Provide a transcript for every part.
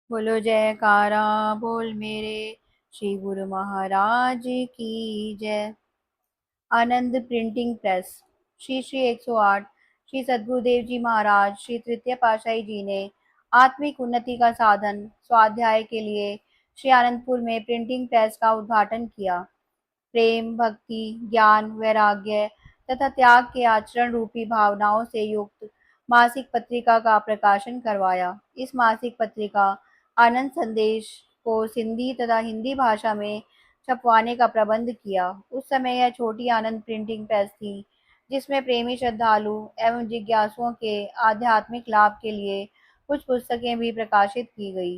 बोलो जयकारा बोल मेरे श्री गुरु महाराज की जय। आनंद प्रिंटिंग प्रेस। श्री श्री 108 श्री सद्गुरुदेव जी महाराज श्री तृतीय पातशाही जी ने आत्मिक उन्नति का साधन स्वाध्याय के लिए श्री आनंदपुर में प्रिंटिंग प्रेस का उद्घाटन किया। प्रेम, भक्ति, ज्ञान, वैराग्य तथा त्याग के आचरण रूपी भावनाओं से युक्त मासिक पत्रिका का प्रकाशन करवाया। इस मासिक पत्रिका आनंद संदेश को सिंधी तथा हिंदी भाषा में छपवाने का प्रबंध किया। उस समय यह छोटी आनंद प्रिंटिंग प्रेस थी, जिसमें प्रेमी श्रद्धालु एवं जिज्ञासुओं के आध्यात्मिक लाभ के लिए कुछ पुस्तकें भी प्रकाशित की गई।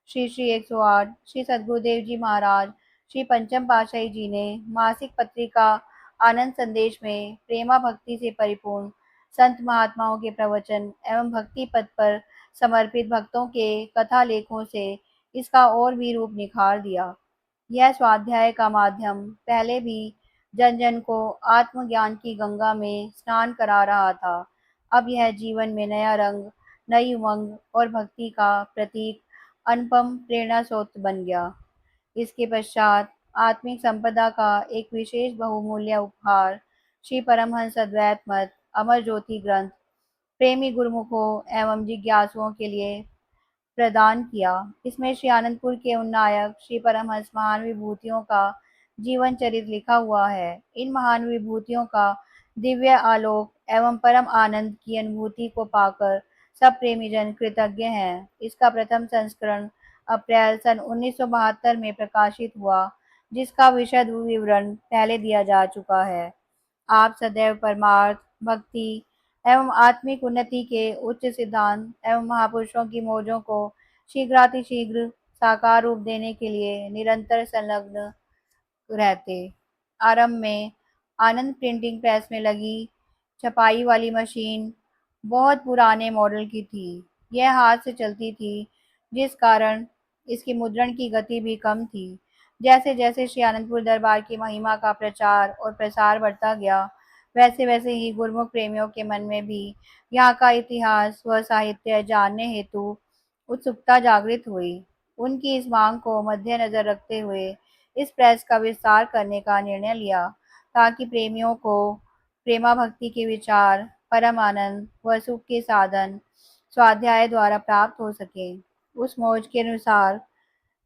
श्री श्री 108 श्री सद्गुरुदेव जी महाराज श्री पंचम पातशाही जी ने मासिक पत्रिका आनंद संदेश में प्रेमा भक्ति से परिपूर्ण संत महात्माओं के प्रवचन एवं भक्ति पद पर समर्पित भक्तों के कथा लेखों से इसका और भी रूप निखार दिया। यह स्वाध्याय का माध्यम पहले भी जन जन को आत्मज्ञान की गंगा में स्नान करा रहा था। अब यह जीवन में नया रंग, नई उमंग और भक्ति का प्रतीक अनुपम प्रेरणा स्रोत बन गया। इसके पश्चात आत्मिक संपदा का एक विशेष बहुमूल्य उपहार श्री परमहंस अद्वैत मत अमर ज्योति ग्रंथ प्रेमी गुरुमुखों एवं जिज्ञासुओं के लिए प्रदान किया। इसमें श्री आनंदपुर के उन्नायक श्री परमहंस महान विभूतियों का जीवन चरित्र लिखा हुआ है। इन महान विभूतियों का दिव्य आलोक एवं परम आनंद की अनुभूति को पाकर सब प्रेमीजन कृतज्ञ हैं। इसका प्रथम संस्करण अप्रैल सन 1972 में प्रकाशित हुआ, जिसका विशद विवरण पहले दिया जा चुका है। आप सदैव परमार्थ, भक्ति एवं आत्मिक उन्नति के उच्च सिद्धांत एवं महापुरुषों की मौजों को शीघ्रातिशीघ्र साकार रूप देने के लिए निरंतर संलग्न रहते। आरंभ में आनंद प्रिंटिंग प्रेस में लगी छपाई वाली मशीन बहुत पुराने मॉडल की थी। यह हाथ से चलती थी, जिस कारण इसकी मुद्रण की गति भी कम थी। जैसे जैसे श्री आनंदपुर दरबार की महिमा का प्रचार और प्रसार बढ़ता गया, वैसे वैसे ही गुरमुख प्रेमियों के मन में भी यहाँ का इतिहास व साहित्य जानने हेतु उत्सुकता जागृत हुई। उनकी इस मांग को मद्देनजर रखते हुए इस प्रेस का विस्तार करने का निर्णय लिया, ताकि प्रेमियों को प्रेमा भक्ति के विचार, परम आनंद व सुख के साधन स्वाध्याय द्वारा प्राप्त हो सके। उस मौज के अनुसार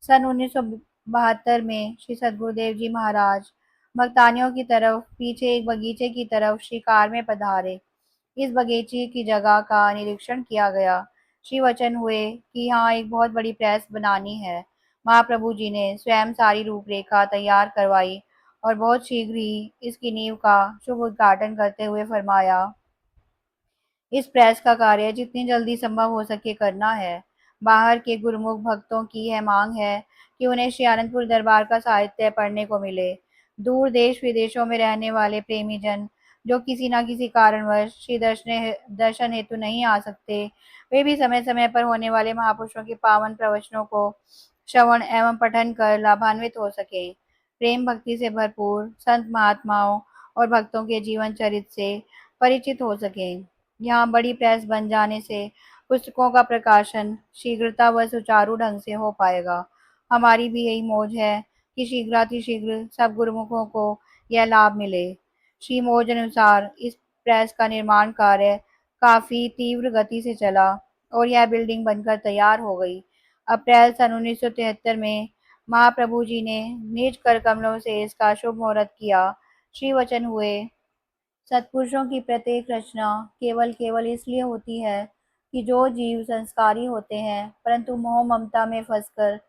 सन 1972 में श्री सद्गुरुदेव जी महाराज भक्तानियों की तरफ पीछे एक बगीचे की तरफ शिकार में पधारे। इस बगीचे की जगह का निरीक्षण किया गया। श्री वचन हुए कि यहाँ एक बहुत बड़ी प्रेस बनानी है। महाप्रभु जी ने स्वयं सारी रूपरेखा तैयार करवाई और बहुत शीघ्र ही इसकी नींव का शुभ उद्घाटन करते हुए फरमाया, इस प्रेस का कार्य जितनी जल्दी संभव हो सके करना है। बाहर के गुरुमुख भक्तों की यह मांग है कि उन्हें श्री आनंदपुर दरबार का साहित्य पढ़ने को मिले। दूर देश विदेशों में रहने वाले प्रेमी जन जो किसी न किसी कारणवश श्री दर्शन हेतु नहीं आ सकते, वे भी समय समय पर होने वाले महापुरुषों के पावन प्रवचनों को श्रवण एवं पठन कर लाभान्वित हो सके। प्रेम भक्ति से भरपूर संत महात्माओं और भक्तों के जीवन चरित्र से परिचित हो सके। यहाँ बड़ी प्रेस बन जाने से पुस्तकों का प्रकाशन शीघ्रता व सुचारू ढंग से हो पाएगा। हमारी भी यही मौज है कि शीघ्रातिशीघ्र सब गुरुमुखों को यह लाभ मिले। श्री मौज अनुसार इस प्रेस का निर्माण कार्य काफी तीव्र गति से चला और यह बिल्डिंग बनकर तैयार हो गई। अप्रैल सन 1973 में महाप्रभु जी ने निज कर कमलों से इसका शुभ मुहूर्त किया। श्री वचन हुए, सत्पुरुषों की प्रत्येक रचना केवल केवल इसलिए होती है कि जो जीव संस्कारी होते हैं परंतु मोह ममता में फंसकर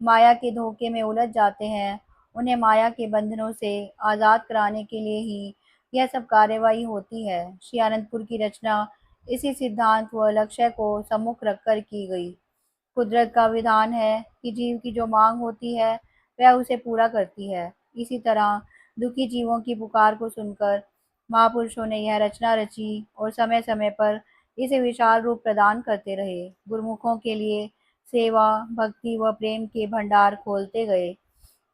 माया के धोखे में उलझ जाते हैं, उन्हें माया के बंधनों से आज़ाद कराने के लिए ही यह सब कार्यवाही होती है। श्री आनंदपुर की रचना इसी सिद्धांत व लक्ष्य को सम्मुख रखकर की गई। कुदरत का विधान है कि जीव की जो मांग होती है वह उसे पूरा करती है। इसी तरह दुखी जीवों की पुकार को सुनकर महापुरुषों ने यह रचना रची और समय समय पर इसे विशाल रूप प्रदान करते रहे। गुरुमुखों के लिए सेवा, भक्ति व प्रेम के भंडार खोलते गए।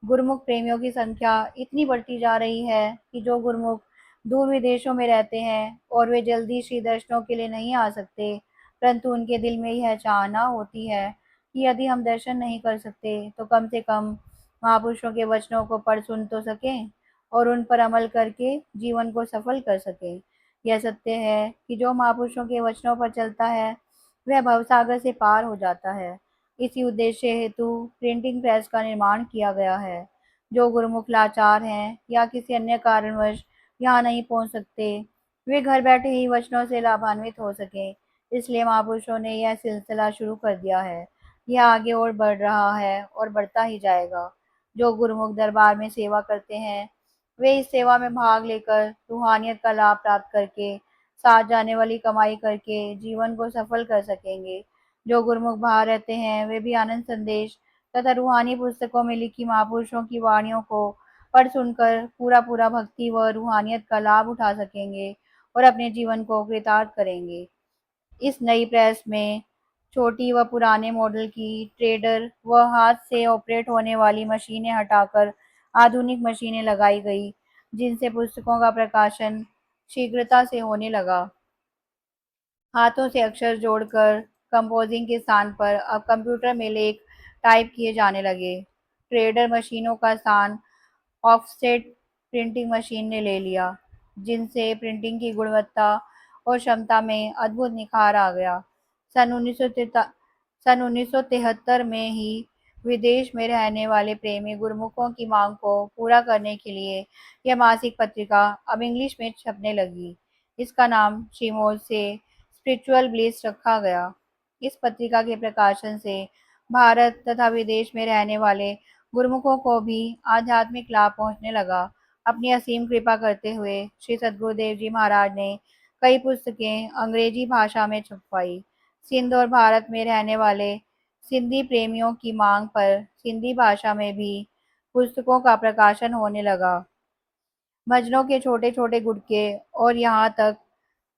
गुरुमुख प्रेमियों की संख्या इतनी बढ़ती जा रही है कि जो गुरुमुख दूर विदेशों में रहते हैं और वे जल्दी श्री दर्शनों के लिए नहीं आ सकते, परंतु उनके दिल में यह चाहना होती है कि यदि हम दर्शन नहीं कर सकते तो कम से कम महापुरुषों के वचनों को पढ़ सुन तो सकें और उन पर अमल करके जीवन को सफल कर सकें। यह सत्य है कि जो महापुरुषों के वचनों पर चलता है वह भवसागर से पार हो जाता है। इसी उद्देश्य हेतु प्रिंटिंग प्रेस का निर्माण किया गया है। जो गुरुमुख लाचार हैं या किसी अन्य कारणवश यहाँ नहीं पहुँच सकते, वे घर बैठे ही वचनों से लाभान्वित हो सकें। इसलिए महापुरुषों ने यह सिलसिला शुरू कर दिया है। यह आगे और बढ़ रहा है और बढ़ता ही जाएगा। जो गुरुमुख दरबार में सेवा करते हैं, वे इस सेवा में भाग लेकर रूहानियत का लाभ प्राप्त करके, साथ जाने वाली कमाई करके जीवन को सफल कर सकेंगे। जो गुरुमुख बाहर रहते हैं, वे भी आनंद संदेश तथा रूहानी पुस्तकों में लिखी महापुरुषों की वाणियों को पढ़ सुनकर पूरा पूरा भक्ति व रूहानियत का लाभ उठा सकेंगे और अपने जीवन को कृतार्थ करेंगे। इस नई प्रेस में छोटी व पुराने मॉडल की ट्रेडर व हाथ से ऑपरेट होने वाली मशीनें हटाकर आधुनिक मशीनें लगाई गई, जिनसे पुस्तकों का प्रकाशन शीघ्रता से होने लगा। हाथों से अक्षर जोड़कर कंपोजिंग के स्थान पर अब कंप्यूटर में लेख टाइप किए जाने लगे। ट्रेडर मशीनों का स्थान ऑफसेट प्रिंटिंग मशीन ने ले लिया, जिनसे प्रिंटिंग की गुणवत्ता और क्षमता में अद्भुत निखार आ गया। सन 1973 में ही विदेश में रहने वाले प्रेमी गुरमुखों की मांग को पूरा करने के लिए यह मासिक पत्रिका अब इंग्लिश में छपने लगी। इसका नाम श्रीमोल से स्पिरिचुअल ब्लिस रखा गया। इस पत्रिका के प्रकाशन से भारत तथा विदेश में रहने वाले गुरुमुखों को भी आध्यात्मिक लाभ पहुंचने लगा। अपनी असीम कृपा करते हुए श्री सद्गुरुदेव जी महाराज ने कई पुस्तकें अंग्रेजी भाषा में छपवाई। सिंध और भारत में रहने वाले सिंधी प्रेमियों की मांग पर सिंधी भाषा में भी पुस्तकों का प्रकाशन होने लगा। भजनों के छोटे छोटे गुटके और यहाँ तक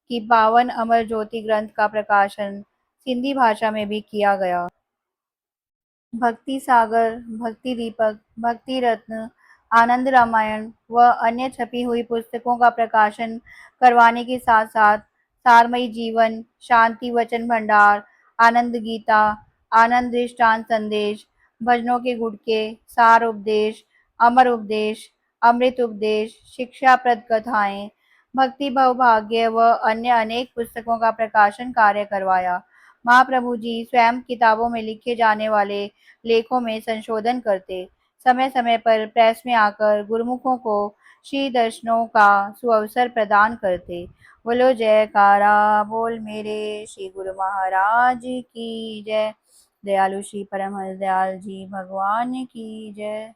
कि 52 अमर ज्योति ग्रंथ का प्रकाशन सिंधी भाषा में भी किया गया। भक्ति सागर, भक्ति दीपक, भक्ति रत्न, आनंद रामायण व अन्य छपी हुई पुस्तकों का प्रकाशन करवाने के साथ साथ सारमयी जीवन, शांति वचन भंडार, आनंद गीता, आनंद दृष्टांत संदेश, भजनों के गुटके, सार उपदेश, अमर उपदेश, अमृत उपदेश, शिक्षाप्रद कथाएं, भक्ति भव भाग्य व अन्य अनेक पुस्तकों का प्रकाशन कार्य करवाया। महाप्रभु जी स्वयं किताबों में लिखे जाने वाले लेखों में संशोधन करते, समय समय पर प्रेस में आकर गुरुमुखों को श्री दर्शनों का सुअवसर प्रदान करते। बोलो जयकारा बोल मेरे श्री गुरु महाराज की जय। दयालु श्री परमहंस दयाल जी भगवान की जय।